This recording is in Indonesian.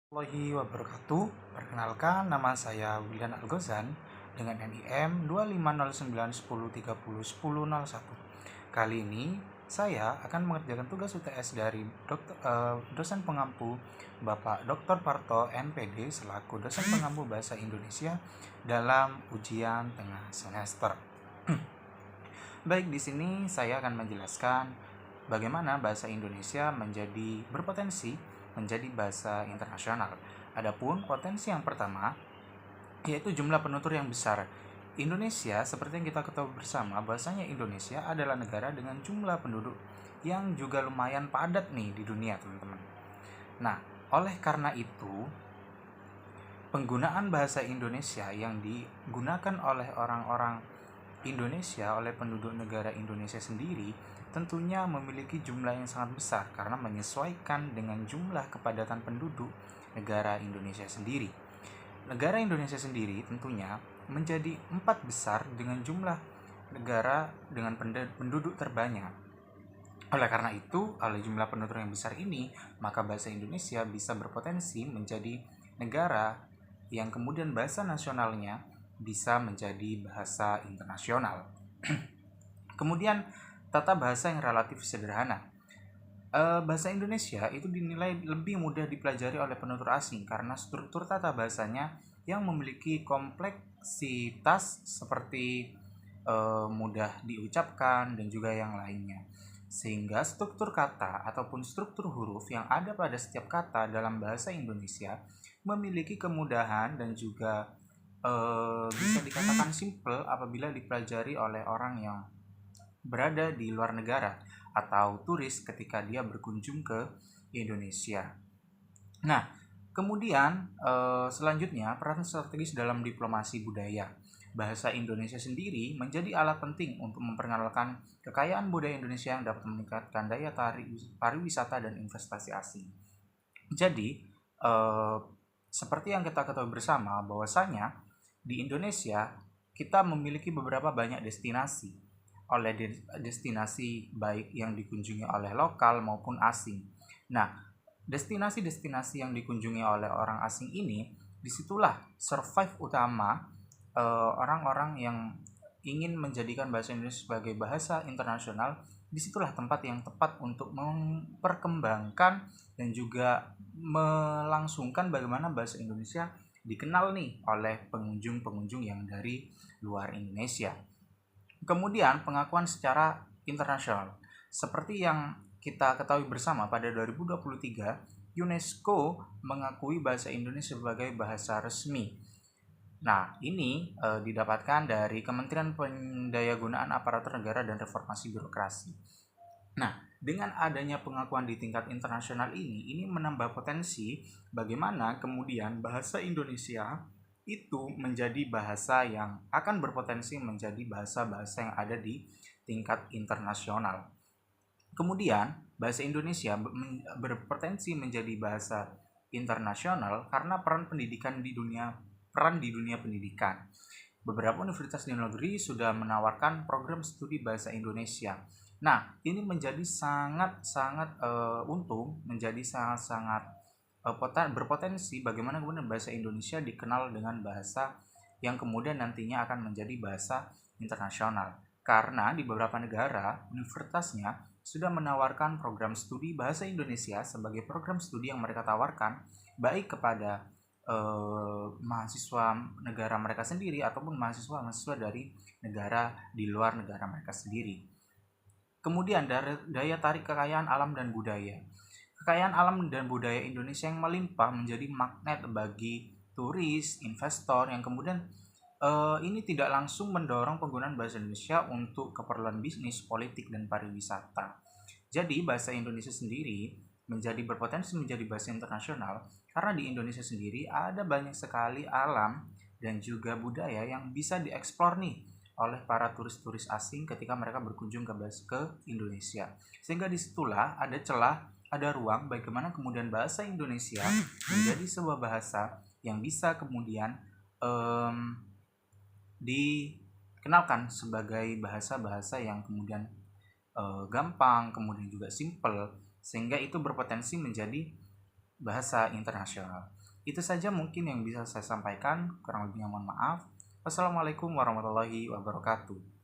Warahmatullahi wabarakatuh. Perkenalkan, nama saya William Algozan dengan NIM 2509101. Kali ini saya akan mengerjakan tugas UTS dari dosen pengampu Bapak Dr. Parto MPD selaku dosen pengampu Bahasa Indonesia dalam ujian tengah semester. Baik, di sini saya akan menjelaskan bagaimana bahasa Indonesia berpotensi menjadi bahasa internasional. Adapun potensi yang pertama yaitu jumlah penutur yang besar. Indonesia, seperti yang kita ketahui bersama, bahwasanya Indonesia adalah negara dengan jumlah penduduk yang juga lumayan padat nih di dunia, teman-teman. Nah, oleh karena itu, penggunaan bahasa Indonesia yang digunakan oleh orang-orang Indonesia, oleh penduduk negara Indonesia sendiri, tentunya memiliki jumlah yang sangat besar karena menyesuaikan dengan jumlah kepadatan penduduk negara Indonesia sendiri. Negara Indonesia sendiri tentunya menjadi 4 besar dengan jumlah negara dengan penduduk terbanyak. Oleh karena itu, oleh jumlah penduduk yang besar ini, maka bahasa Indonesia bisa berpotensi menjadi negara yang kemudian bahasa nasionalnya bisa menjadi bahasa internasional. Kemudian tata bahasa yang relatif sederhana. Bahasa Indonesia itu dinilai lebih mudah dipelajari oleh penutur asing karena struktur tata bahasanya yang memiliki kompleksitas seperti mudah diucapkan dan juga yang lainnya. Sehingga struktur kata ataupun struktur huruf yang ada pada setiap kata dalam bahasa Indonesia memiliki kemudahan dan juga bisa dikatakan simple apabila dipelajari oleh orang yang berada di luar negara atau turis ketika dia berkunjung ke Indonesia. Nah, kemudian selanjutnya peran strategis dalam diplomasi budaya. Bahasa Indonesia sendiri menjadi alat penting untuk memperkenalkan kekayaan budaya Indonesia yang dapat meningkatkan daya tarik pariwisata dan investasi asing. Jadi, seperti yang kita ketahui bersama bahwasanya di Indonesia kita memiliki beberapa banyak destinasi, oleh destinasi baik yang dikunjungi oleh lokal maupun asing. Nah, destinasi-destinasi yang dikunjungi oleh orang asing ini, disitulah survive utama orang-orang yang ingin menjadikan bahasa Indonesia sebagai bahasa internasional. Disitulah tempat yang tepat untuk memperkembangkan dan juga melangsungkan bagaimana bahasa Indonesia dikenal nih oleh pengunjung-pengunjung yang dari luar Indonesia. Kemudian pengakuan secara internasional. Seperti yang kita ketahui bersama, pada 2023 UNESCO mengakui bahasa Indonesia sebagai bahasa resmi. Nah, ini didapatkan dari Kementerian Pendayagunaan Aparatur Negara dan Reformasi Birokrasi. Nah, dengan adanya pengakuan di tingkat internasional ini menambah potensi bagaimana kemudian bahasa Indonesia itu menjadi bahasa yang akan berpotensi menjadi bahasa-bahasa yang ada di tingkat internasional. Kemudian, bahasa Indonesia berpotensi menjadi bahasa internasional karena peran di dunia pendidikan. Beberapa universitas di negeri sudah menawarkan program studi bahasa Indonesia. Nah, ini menjadi sangat-sangat untung, menjadi sangat-sangat berpotensi bagaimana kemudian bahasa Indonesia dikenal dengan bahasa yang kemudian nantinya akan menjadi bahasa internasional. Karena di beberapa negara, universitasnya sudah menawarkan program studi bahasa Indonesia sebagai program studi yang mereka tawarkan baik kepada mahasiswa negara mereka sendiri ataupun mahasiswa dari negara di luar negara mereka sendiri. Kemudian daya tarik kekayaan alam dan budaya. Kekayaan alam dan budaya Indonesia yang melimpah menjadi magnet bagi turis, investor yang kemudian ini tidak langsung mendorong penggunaan bahasa Indonesia untuk keperluan bisnis, politik, dan pariwisata. Jadi bahasa Indonesia sendiri berpotensi menjadi bahasa internasional karena di Indonesia sendiri ada banyak sekali alam dan juga budaya yang bisa dieksplor nih oleh para turis-turis asing ketika mereka berkunjung ke Indonesia. Sehingga disitulah ada celah, ada ruang bagaimana kemudian bahasa Indonesia menjadi sebuah bahasa yang bisa kemudian dikenalkan sebagai bahasa-bahasa yang kemudian gampang, kemudian juga simple, sehingga itu berpotensi menjadi bahasa internasional. Itu saja mungkin yang bisa saya sampaikan, kurang lebihnya mohon maaf. Wassalamualaikum warahmatullahi wabarakatuh.